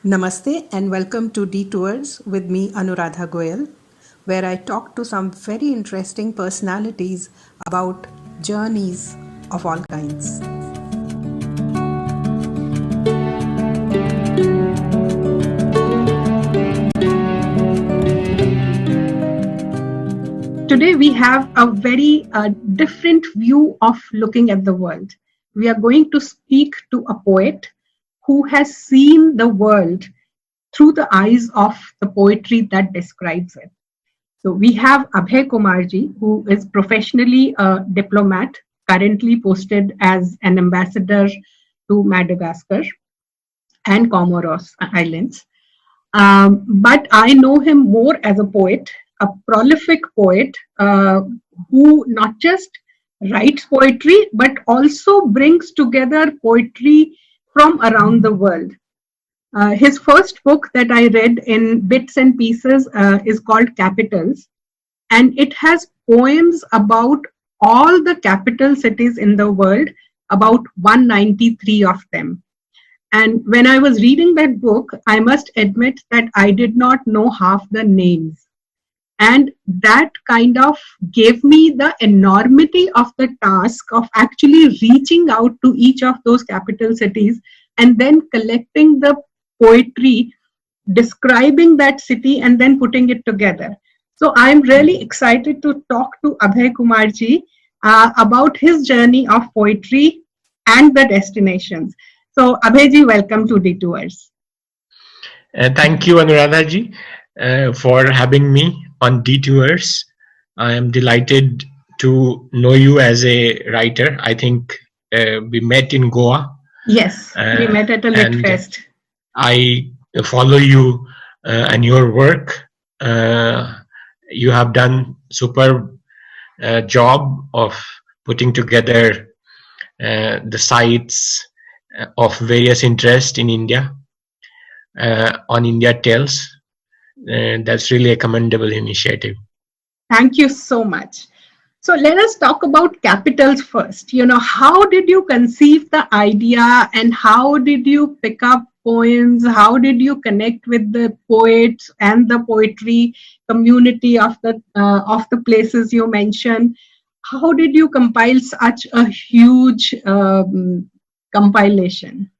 Namaste and welcome to Detours with me, Anuradha Goyal, where I talk to some very interesting personalities about journeys of all kinds. Today, we have a very different view of looking at the world. We are going to speak to a poet who has seen the world through the eyes of the poetry that describes it. So we have Abhay Kumarji, who is professionally a diplomat, currently posted as an ambassador to Madagascar and Comoros Islands. But I know him more as a poet, a prolific poet who not just writes poetry, but also brings together poetry from around the world. His first book that I read in bits and pieces is called Capitals, and it has poems about all the capital cities in the world, about 193 of them. And when I was reading that book, I must admit that I did not know half the names. And that kind of gave me the enormity of the task of actually reaching out to each of those capital cities and then collecting the poetry describing that city and then putting it together. So I'm really excited to talk to Abhay Kumarji about his journey of poetry and the destinations. So Abhayji, welcome to Detours. Thank you, Anuradha ji, for having me on Detours. I am delighted to know you as a writer. I think we met in Goa. Yes, we met at a Lit Fest. I follow you and your work. You have done superb job of putting together the sites of various interest in India on IndiTales. That's really a commendable initiative. Thank you so much. So let us talk about capitals first. How did you conceive the idea and how did you pick up poems? How did you connect with the poets and the poetry community of the places you mentioned? How did you compile such a huge compilation?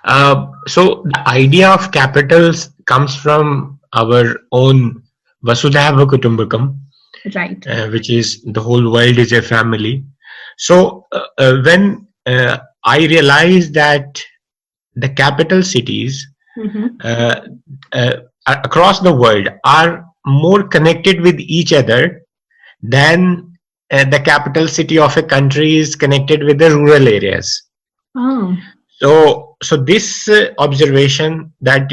So the idea of capitals comes from our own Vasudhaiva Kutumbkam, right? Which is the whole world is a family. So when I realized that the capital cities across the world are more connected with each other than the capital city of a country is connected with the rural areas. So this observation that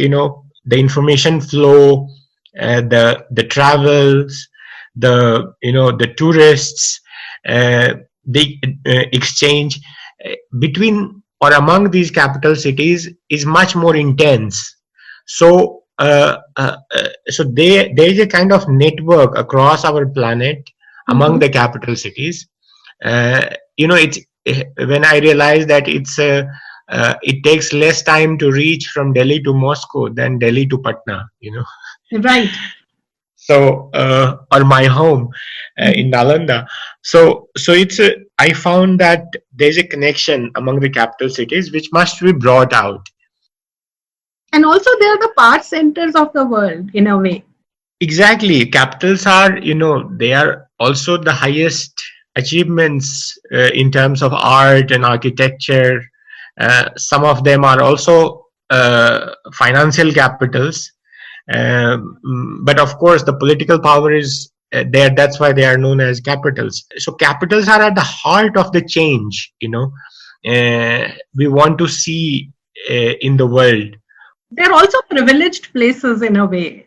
the information flow, the travels, the tourists, the exchange between or among these capital cities is much more intense. So so there is a kind of network across our planet among the capital cities. It's when I realized that it takes less time to reach from Delhi to Moscow than Delhi to Patna, Right. So, or my home in Nalanda. So it's I found that there's a connection among the capital cities which must be brought out. And also they are the power centers of the world in a way. Exactly. Capitals are, they are also the highest achievements in terms of art and architecture. Some of them are also financial capitals. But of course, the political power is there. That's why they are known as capitals. So capitals are at the heart of the change, we want to see in the world. They're also privileged places in a way.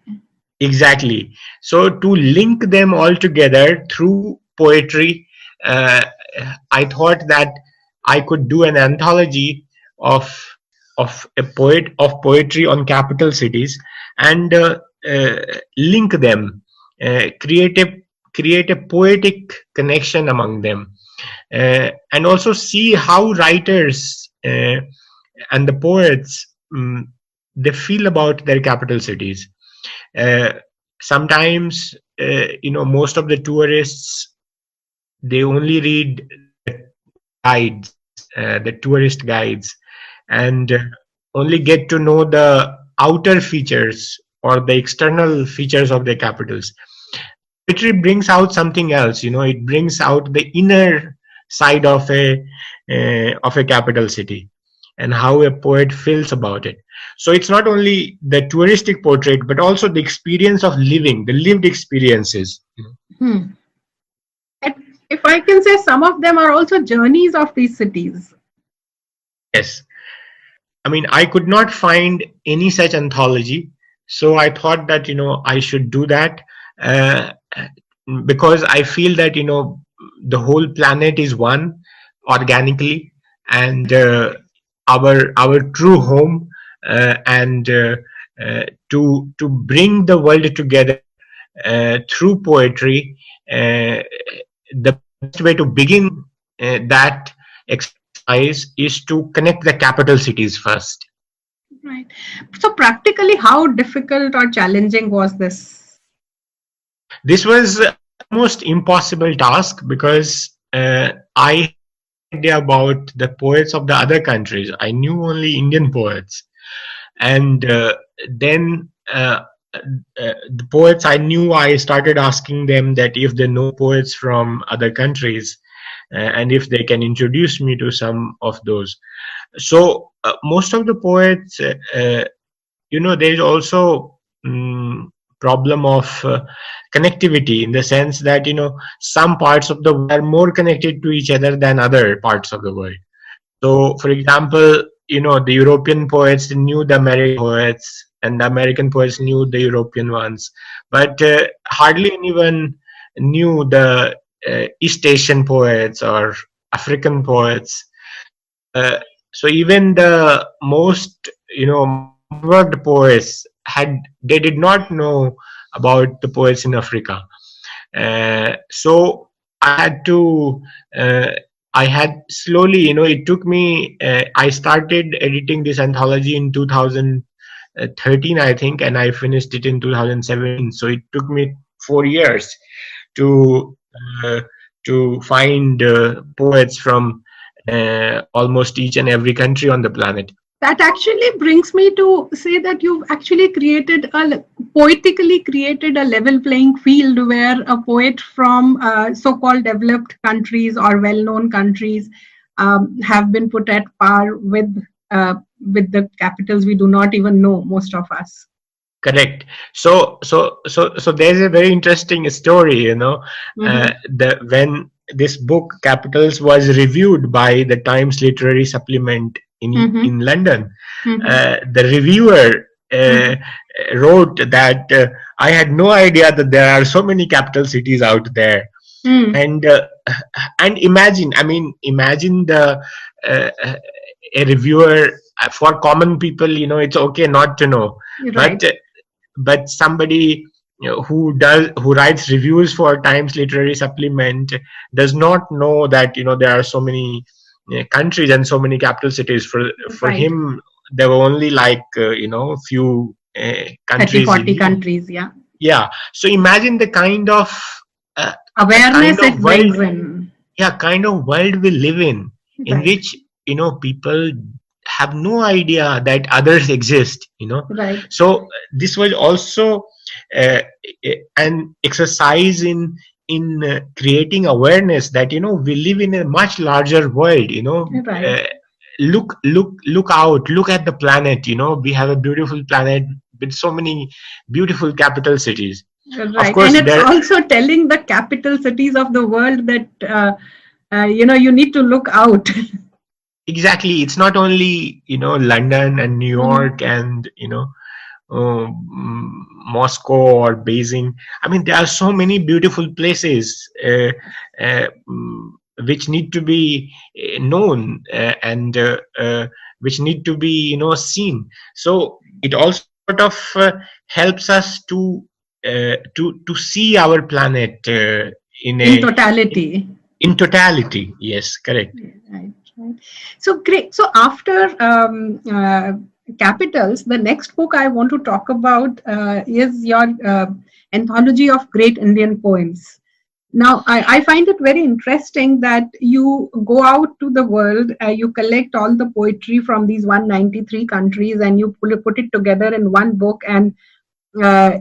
Exactly. So to link them all together through poetry, I thought that I could do an anthology of poetry on capital cities and link them, create a poetic connection among them, and also see how writers and the poets they feel about their capital cities. Uh, Sometimes, most of the tourists, they only read the guides, the tourist guides, and only get to know the outer features or the external features of the capitals. Poetry brings out something else. It brings out the inner side of a capital city and how a poet feels about it. So it's not only the touristic portrait, but also the experience of living, the lived experiences. Hmm. And if I can say, some of them are also journeys of these cities. Yes. I mean, I could not find any such anthology, so I thought that I should do that, uh, because I feel that the whole planet is one organically, and our true home, and to bring the world together through poetry. The best way to begin that exercise is to connect the capital cities first. Right. So practically, how difficult or challenging was this? This was almost impossible task because I had no idea about the poets of the other countries. I knew only Indian poets, and then the poets I knew, I started asking them that if they know poets from other countries, and if they can introduce me to some of those. So most of the poets, there is also problem of connectivity, in the sense that some parts of the world are more connected to each other than other parts of the world. So for example, the European poets knew the American poets, and the American poets knew the European ones, but hardly anyone knew the East Asian poets or African poets. uh, so even the most networked poets they did not know about the poets in Africa. So I had to uh, I had slowly, it took me, I started editing this anthology in 2013, I think, and I finished it in 2017. So it took me 4 years to uh, to find poets from almost each and every country on the planet. That actually brings me to say that you've actually poetically created a level playing field where a poet from so-called developed countries or well-known countries have been put at par with the capitals we do not even know, most of us. Correct. So there's a very interesting story. The when this book Capitals was reviewed by the Times Literary Supplement in London, the reviewer wrote that I had no idea that there are so many capital cities out there. And imagine the a reviewer, for common people, it's okay not to know, Right. but somebody who writes reviews for Times Literary Supplement does not know that there are so many countries and so many capital cities. For Right. him, there were only like few countries, 30-40 countries. Yeah. So imagine the kind of awareness it brings in. Kind of world we live in which people have no idea that others exist. Right. So this was also an exercise in creating awareness that we live in a much larger world. Right. Look out, look at the planet. We have a beautiful planet with so many beautiful capital cities. Right. Of course, and it's also telling the capital cities of the world that you need to look out. Exactly. It's not only London and New York and Moscow or Beijing. I mean, there are so many beautiful places which need to be known, and which need to be seen. So it also sort of helps us to see our planet in totality. In totality, yes, correct. Right. So great. So after capitals, the next book I want to talk about is your Anthology of Great Indian Poems. Now, I find it very interesting that you go out to the world, you collect all the poetry from these 193 countries, and you put it together in one book, and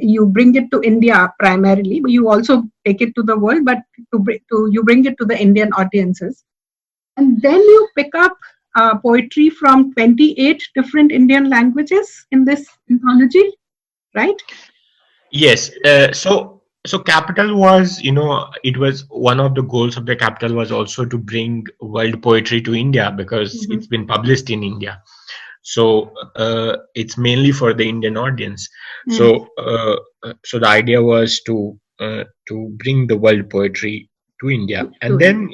you bring it to India primarily, but you also take it to the world, but you bring it to the Indian audiences. And then you pick up poetry from 28 different Indian languages in this anthology, right? Yes. So Capital was, it was one of the goals of the Capital was also to bring world poetry to India, because it's been published in India. So it's mainly for the Indian audience. So so the idea was to bring the world poetry to India, and then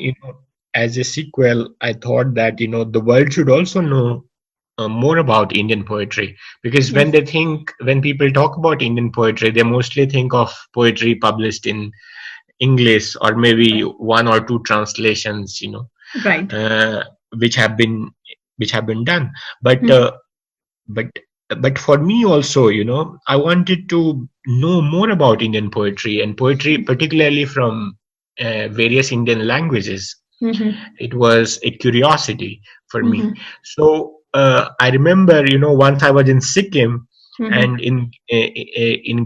as a sequel, I thought that the world should also know more about Indian poetry, because when people talk about Indian poetry, they mostly think of poetry published in English, or maybe one or two translations, right, which have been done. But but for me also, I wanted to know more about Indian poetry, and poetry particularly from various Indian languages. It was a curiosity for me. So I remember, once I was in Sikkim, and in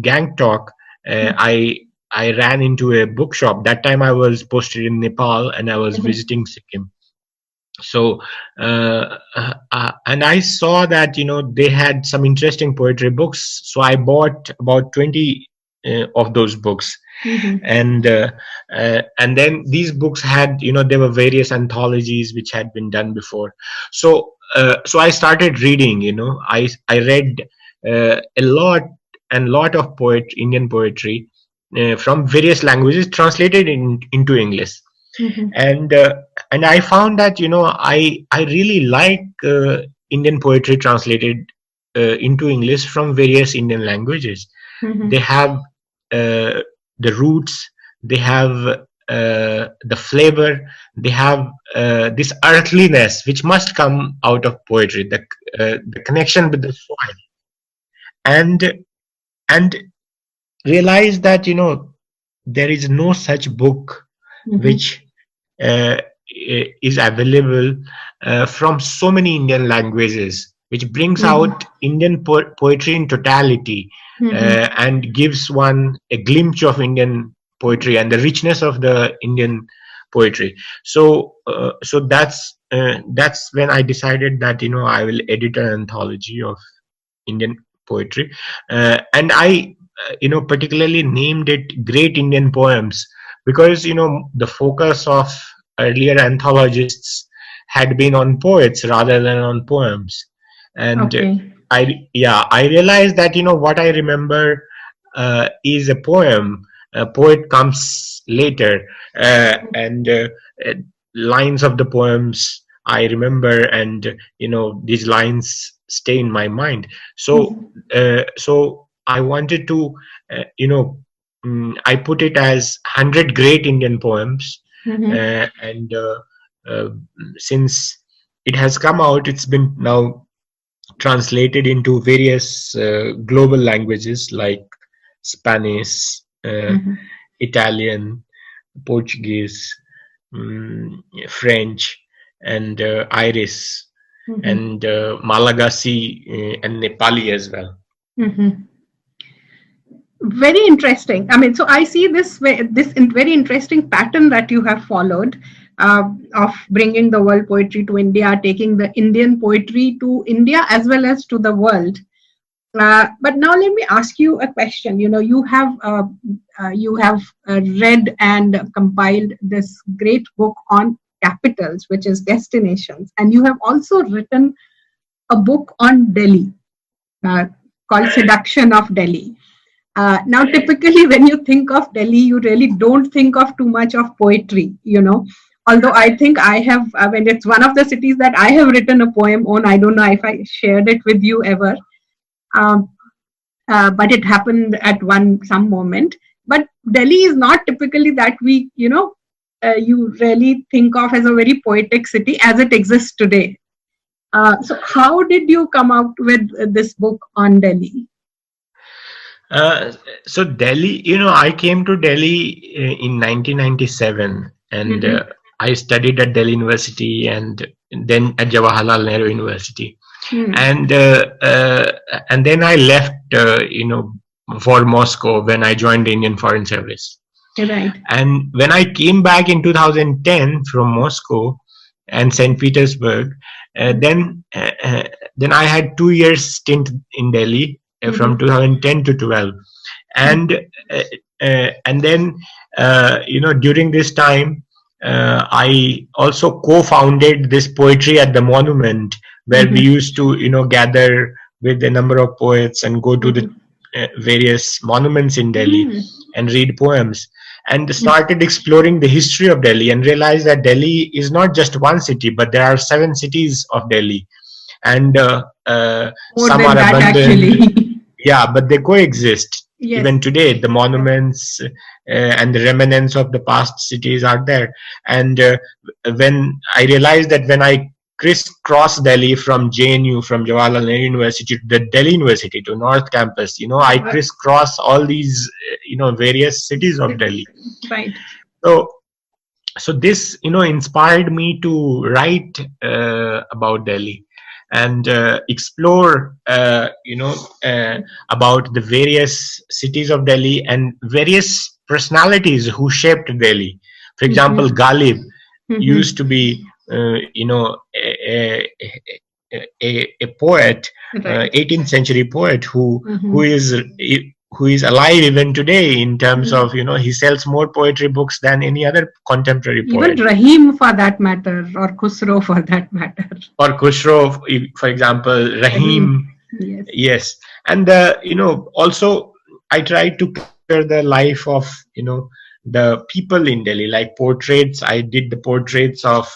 Gangtok, I ran into a bookshop. That time I was posted in Nepal, and I was visiting Sikkim. So and I saw that they had some interesting poetry books, so I bought about 20 of those books. And then these books had, there were various anthologies which had been done before. So I started reading. I read a lot of Indian poetry from various languages, translated into English. And I found that I really like Indian poetry translated into English from various Indian languages. They have the roots, they have the flavor, they have this earthliness which must come out of poetry, the connection with the soil, and realize that there is no such book which is available from so many Indian languages, which brings out Indian poetry in totality, and gives one a glimpse of Indian poetry and the richness of the Indian poetry. So that's when I decided that I will edit an anthology of Indian poetry, and I particularly named it Great Indian Poems, because the focus of earlier anthologists had been on poets rather than on poems. And I realized that what I remember is a poem. A poet comes later, and lines of the poems I remember, and these lines stay in my mind. So so I wanted to I put it as 100 great Indian poems, and since it has come out, it's been now translated into various global languages like Spanish, Italian, Portuguese, French, and Irish, and Malagasy, and Nepali as well. Very interesting. I mean, so I see this very interesting pattern that you have followed of bringing the world poetry to India, taking the Indian poetry to India as well as to the world. But now let me ask you a question. You have read and compiled this great book on capitals, which is destinations, and you have also written a book on Delhi called Seduction of Delhi. Now, typically, when you think of Delhi, you really don't think of too much of poetry, Although I think I have, when it's one of the cities that I have written a poem on. I don't know if I shared it with you ever, but it happened at some moment. But Delhi is not typically that you really think of as a very poetic city as it exists today. So how did you come out with this book on Delhi? So Delhi, I came to Delhi in 1997, and I studied at Delhi University and then at Jawaharlal Nehru University, and then I left, for Moscow when I joined the Indian Foreign Service. Right. And when I came back in 2010 from Moscow and St. Petersburg, then I had 2 years stint in Delhi from 2010 to 12, and then during this time I also co-founded this Poetry at the Monument, where we used to gather with a number of poets and go to the various monuments in Delhi and read poems, and started exploring the history of Delhi and realized that Delhi is not just one city, but there are 7 cities of Delhi, and some are abundant. Actually. Yeah, but they coexist. Yes. Even today. The monuments and the remnants of the past cities are there. And when I realized that when I crisscross Delhi from JNU, from Jawaharlal Nehru University to the Delhi University to North Campus, I crisscross all these, various cities of Delhi. Right. So this, inspired me to write about Delhi and explore, about the various cities of Delhi and various personalities who shaped Delhi. For example, Ghalib used to be, a poet, right. 18th century poet who is alive even today in terms of, he sells more poetry books than any other contemporary poet. Even Rahim for that matter, or Khusro for that matter. Or Khusro, for example, Rahim. Yes. And, also I tried to capture the life of, the people in Delhi, like portraits. I did the portraits of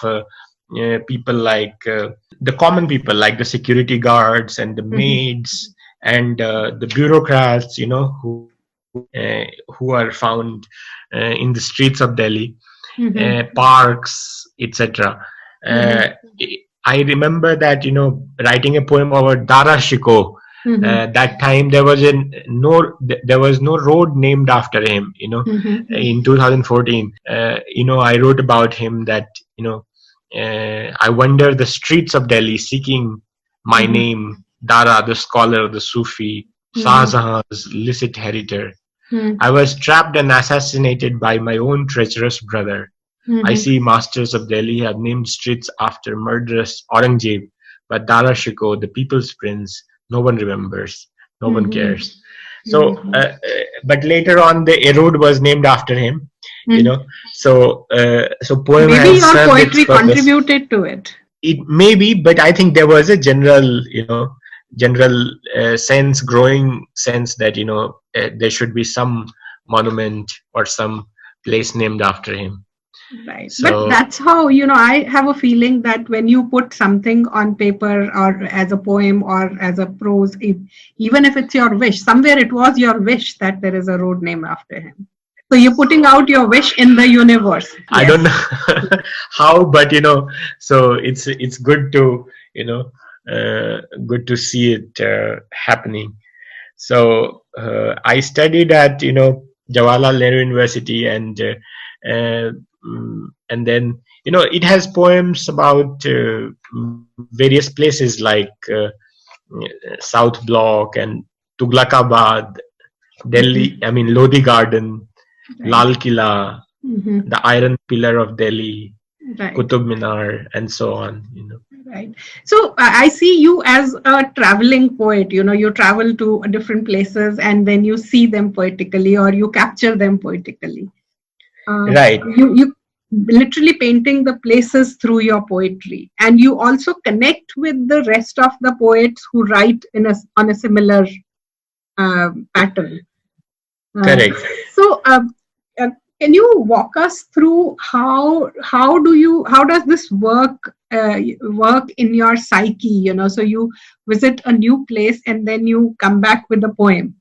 people like the common people, like the security guards and the maids and the bureaucrats, who are found in the streets of Delhi, parks, etc. I remember that, writing a poem about Dara Shikoh. That time there was no road named after him. In 2014, I wrote about him that I wander the streets of Delhi seeking my name, Dara, the scholar, the Sufi, Shahjahan's licit heritor. I was trapped and assassinated by my own treacherous brother. I see masters of Delhi have named streets after murderous Aurangzeb, but Dara Shikoh, the people's prince, no one remembers, no one cares. So, but later on, the road was named after him. So poem maybe has your poetry contributed to it. It may be, but I think there was a general, sense, growing sense that there should be some monument or some place named after him. Right. So, but that's how, I have a feeling that when you put something on paper or as a poem or as a prose, even if it's your wish, somewhere it was your wish that there is a road named after him. So you're putting out your wish in the universe. Yes. I don't know how, but so it's good to, good to see it happening. So I studied at, Jawaharlal Nehru University, and then it has poems about various places like South Block and Tughlakabad, Delhi, Lodi Garden, right. Lal Killa, the Iron Pillar of Delhi, right. Qutub Minar, and so on. Right. So I see you as a traveling poet. You travel to different places and then you see them poetically, or you capture them poetically. Right. You literally painting the places through your poetry, and you also connect with the rest of the poets who write on a similar pattern. Correct. So can you walk us through how does this work in your psyche? So you visit a new place and then you come back with a poem.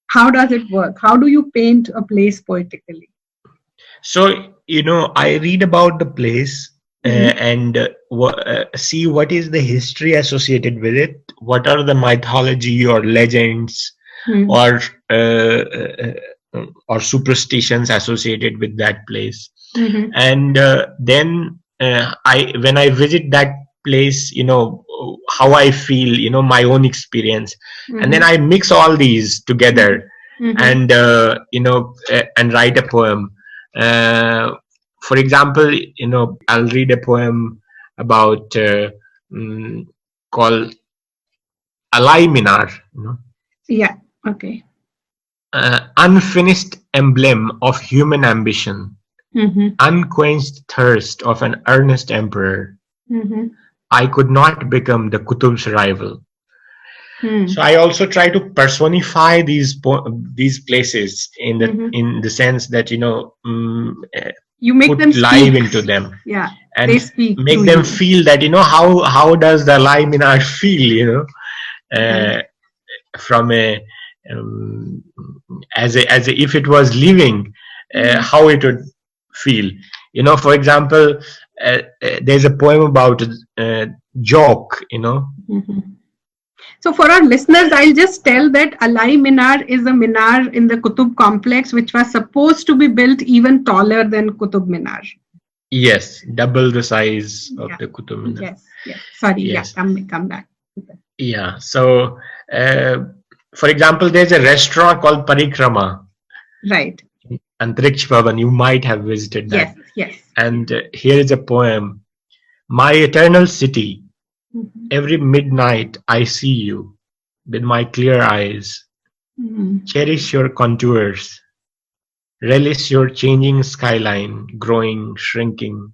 How does it work? How do you paint a place poetically? So, I read about the place and see what is the history associated with it, what are the mythology or legends or superstitions associated with that place. And then when I visit that place, how I feel, my own experience, and then I mix all these together and and write a poem. For example, I'll read a poem about called Alai Minar. Yeah. Okay. Unfinished emblem of human ambition, unquenched thirst of an earnest emperor. I could not become the Qutub's rival. So I also try to personify these places in the sense that you make put them life speak. into them, yeah, and they speak make them feel that how does the Alai Minar feel, from a as if it was living, how it would feel. For example, there's a poem about joke. So for our listeners, I'll just tell that Alai Minar is a minar in the Qutub complex, which was supposed to be built even taller than Qutub Minar. Yes, double the size of the Qutub Minar. Yes. Sorry, yes. Come back. Yeah. So, for example, there's a restaurant called Parikrama. Right. Antariksh Bhavan. You might have visited that. Yes. And here is a poem. My eternal city. Every midnight I see you with my clear eyes. Cherish your contours. Relish your changing skyline, growing, shrinking.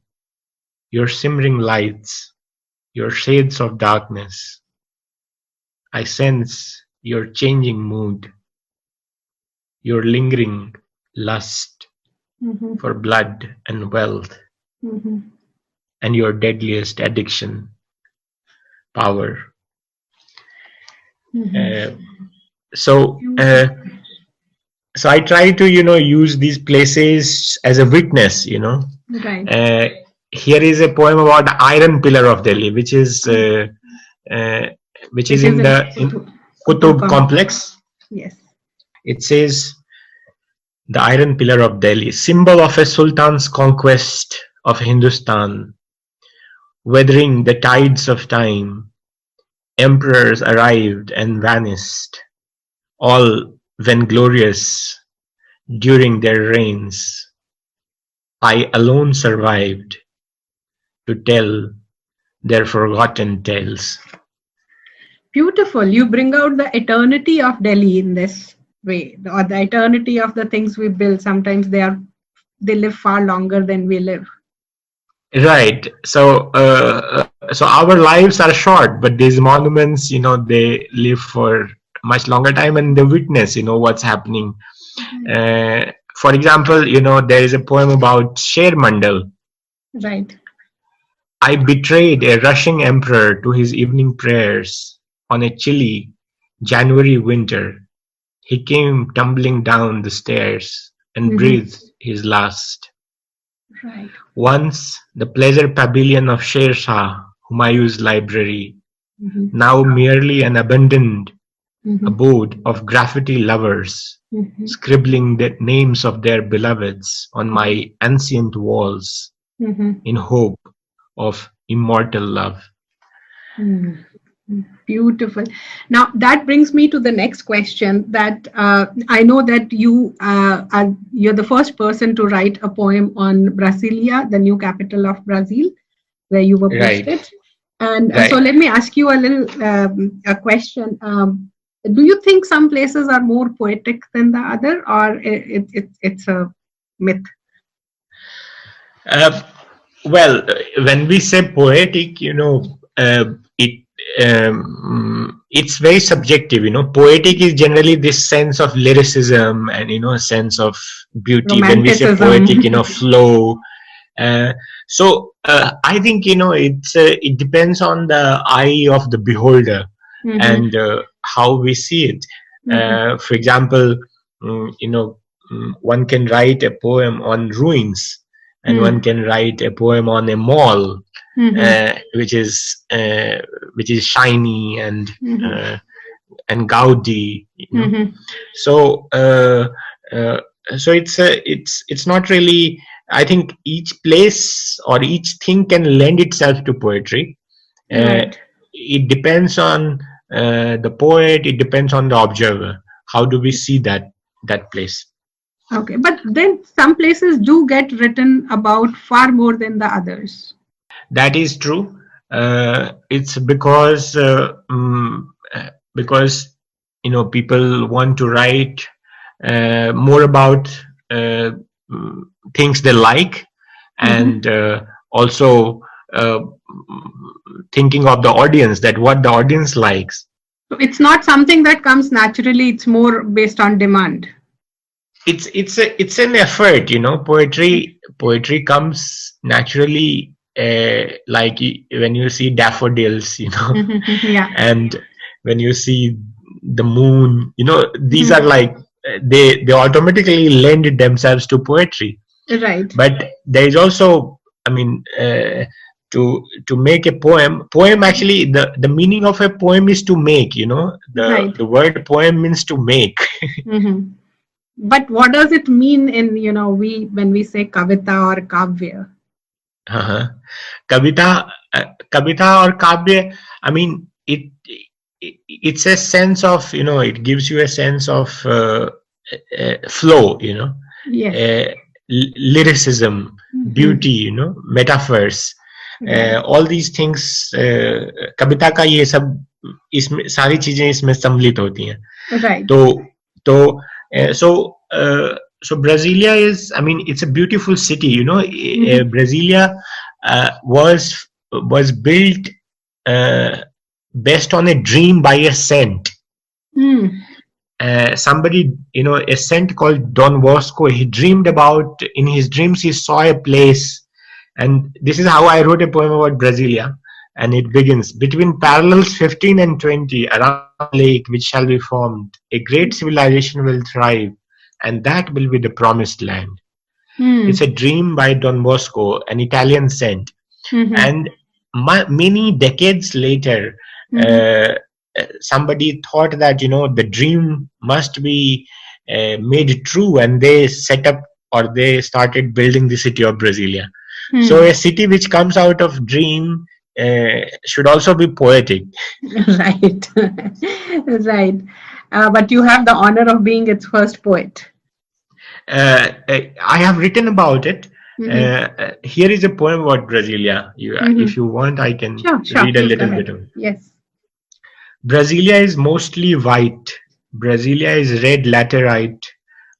Your simmering lights, your shades of darkness. I sense your changing mood, your lingering lust for blood and wealth, and your deadliest addiction, power. So I try to use these places as a witness. Right. Here is a poem about the Iron Pillar of Delhi, which is in the Qutub complex. Yes. It says, the Iron Pillar of Delhi, symbol of a sultan's conquest of Hindustan, weathering the tides of time. Emperors arrived and vanished, all vainglorious during their reigns. I alone survived to tell their forgotten tales. Beautiful. You bring out the eternity of Delhi in this way, or the eternity of the things we build. Sometimes they live far longer than we live. Right. So our lives are short, but these monuments, they live for much longer time, and they witness, what's happening. For example, there is a poem about Sher Mandal. Right. I betrayed a rushing emperor to his evening prayers on a chilly January winter. He came tumbling down the stairs and breathed his last. Right. Once the pleasure pavilion of Sher Shah, Humayun's library, now merely an abandoned abode of graffiti lovers, scribbling the names of their beloveds on my ancient walls in hope of immortal love. Beautiful. Now that brings me to the next question. That I know that you're the first person to write a poem on Brasilia, the new capital of Brazil, where you were posted. Right. And so let me ask you a question. Do you think some places are more poetic than the other, or it's a myth? Well, when we say poetic, it's very subjective. Poetic is generally this sense of lyricism and a sense of beauty. When we say poetic, flow. So I think it depends on the eye of the beholder and how we see it. For example, one can write a poem on ruins and one can write a poem on a mall, which is shiny and gaudy, so so it's not really, I think each place or each thing can lend itself to poetry. It depends on the poet, it depends on the observer. How do we see that place? Okay, but then some places do get written about far more than the others. That is true. It's because people want to write more about things they like, and also thinking of the audience, that what the audience likes. So it's not something that comes naturally, it's more based on demand. It's an effort, poetry comes naturally, like when you see daffodils, and when you see the moon, these are like they automatically lend themselves to poetry. Right. But there is also, to make a poem actually, the meaning of a poem is to make, the word poem means to make. But what does it mean in, when we say kavita or kavya? Kavita or kavya, it's a sense of, it gives you a sense of flow, yes. Lyricism, beauty, metaphors, all these things. कविता का ये सब इसमें सारी चीजें इसमें सम्मिलित होती हैं. Right. So Brasilia is, it's a beautiful city, Brasilia was built based on a dream by a saint. Somebody, a saint called Don Bosco, he dreamed about, in his dreams he saw a place, and this is how I wrote a poem about Brasilia, and it begins: between parallels 15 and 20, around a lake which shall be formed, a great civilization will thrive, and that will be the promised land. It's a dream by Don Bosco, an Italian saint. And many decades later, somebody thought that, the dream must be made true, and they set up, or they started building the city of Brasilia. So a city which comes out of dream should also be poetic. Right. Right. But you have the honor of being its first poet. I have written about it. Here is a poem about Brasilia. If you want, I can read a little bit of it. Yes. Brasilia is mostly white. Brasilia is red laterite.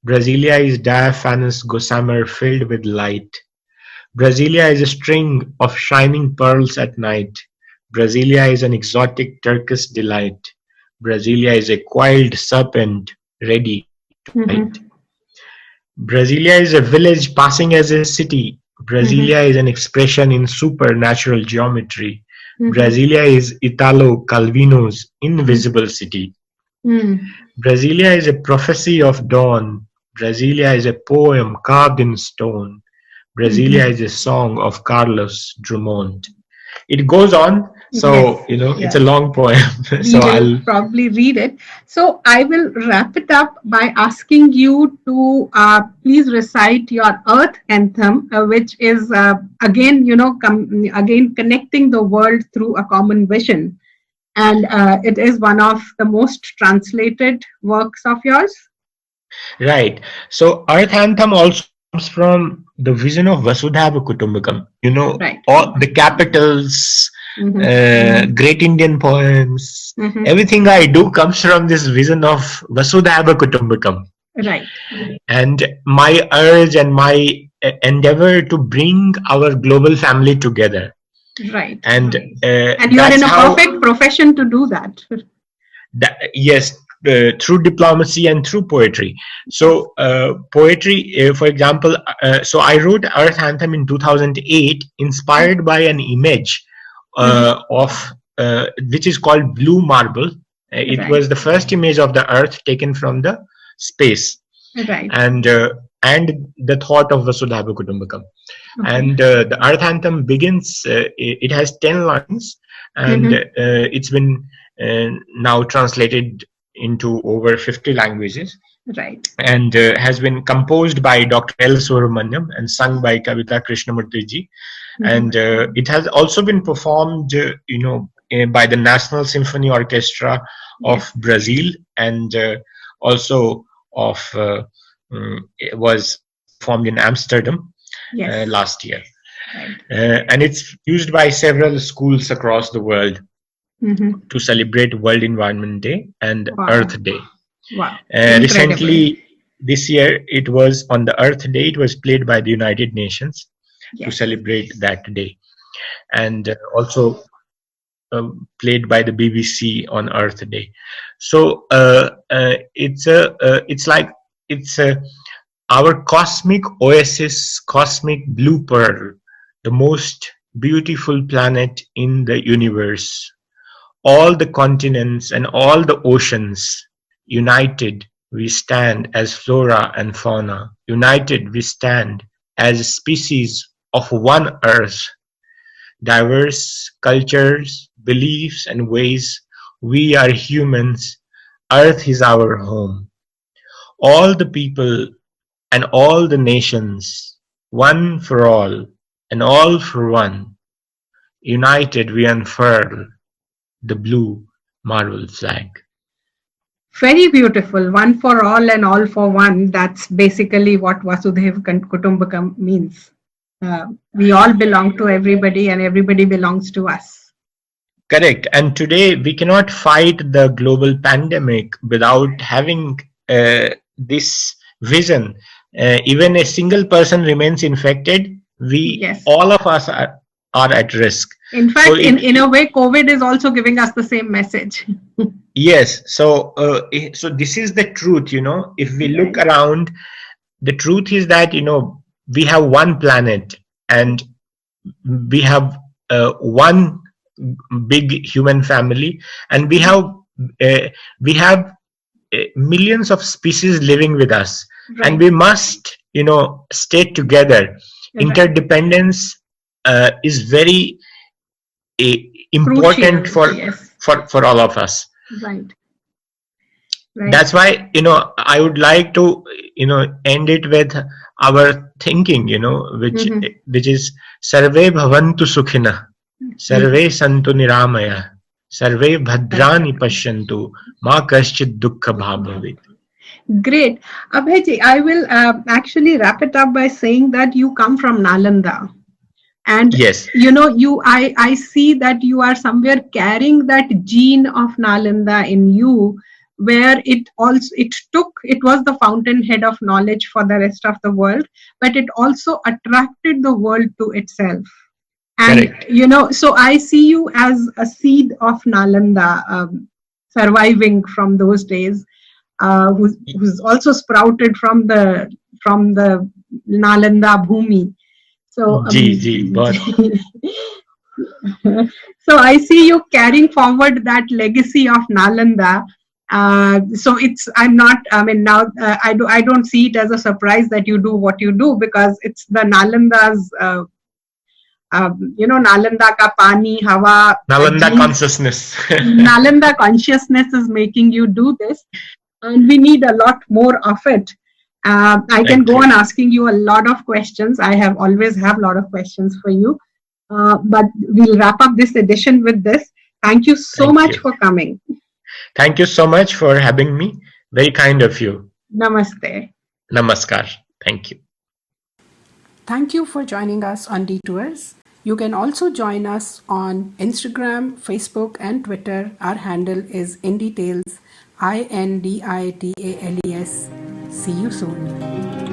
Brasilia is diaphanous gossamer filled with light. Brasilia is a string of shining pearls at night. Brasilia is an exotic Turkish delight. Brasilia is a coiled serpent ready to bite. Brasilia is a village passing as a city. Brasilia is an expression in supernatural geometry. Brasilia is Italo Calvino's invisible city. Brasilia is a prophecy of dawn. Brasilia is a poem carved in stone. Brasilia is a song of Carlos Drummond. It goes on, so it's a long poem. So I'll probably read it. So I will wrap it up by asking you to please recite your Earth Anthem, which is again connecting the world through a common vision, and it is one of the most translated works of yours. Right. So Earth Anthem also comes from the vision of Vasudhaiva Kutumbkam. All the capitals, great Indian poems, everything I do comes from this vision of Vasudhaiva Kutumbkam. Right. And my urge and my endeavor to bring our global family together. Right. And you are in a perfect profession to do that. Yes. Through diplomacy and through poetry. So poetry, for example, so I wrote Earth Anthem in 2008, inspired by an image of which is called blue marble. It was the first image of the Earth taken from the space. Right. And and the thought of Vasudhaiva Kutumbkam. Okay. And the Earth Anthem begins, it has 10 lines, and it's been now translated into over 50 languages. Right. And has been composed by Dr. L. Subramaniam and sung by Kavita Krishnamurthy ji. And it has also been performed, by the National Symphony Orchestra of Brazil, and also of it was performed in Amsterdam last year. Right. And it's used by several schools across the world to celebrate World Environment Day and Earth Day. Wow. Recently, this year, it was on the Earth Day, it was played by the United Nations to celebrate that day. And also played by the BBC on Earth Day. So it's our cosmic oasis, cosmic blue pearl, the most beautiful planet in the universe. All the continents and all the oceans, united we stand as flora and fauna. United we stand as species of one earth. Diverse cultures, beliefs and ways, we are humans. Earth is our home. All the people and all the nations, one for all and all for one. United we unfurl the blue marble flag. Very beautiful. One for all and all for one. That's basically what Vasudhaiva Kutumbkam means. We all belong to everybody and everybody belongs to us. Correct. And today we cannot fight the global pandemic without having this vision. Even a single person remains infected, all of us are at risk. In fact, so in a way, COVID is also giving us the same message. Yes. So this is the truth, if we look around, the truth is that, we have one planet and we have one big human family, and we have millions of species living with us, and we must, stay together. Interdependence is very important for all of us. Right. That's why, I would like to, end it with our thinking, which is Sarve Bhavantu Sukhina, Sarve Santu Niramaya, Sarve Bhadrani Pashyantu, Ma Kaschit Dukkha Bhavavit. Great. Abhay, I will actually wrap it up by saying that you come from Nalanda. And yes, I see that you are somewhere carrying that gene of Nalanda in you, where it was the fountainhead of knowledge for the rest of the world, but it also attracted the world to itself. And correct. So I see you as a seed of Nalanda, surviving from those days, who's also sprouted from the Nalanda Bhumi. So so I see you carrying forward that legacy of Nalanda. So I don't see it as a surprise that you do what you do, because it's the Nalanda's, Nalanda ka pani, hawa. Nalanda consciousness. Nalanda consciousness is making you do this, and we need a lot more of it. I can go on asking you a lot of questions. I always have a lot of questions for you. But we'll wrap up this edition with this. Thank you so much for coming. Thank you so much for having me. Very kind of you. Namaste. Namaskar. Thank you. Thank you for joining us on Detours. You can also join us on Instagram, Facebook, and Twitter. Our handle is IndiTales, IndiTales. See you soon.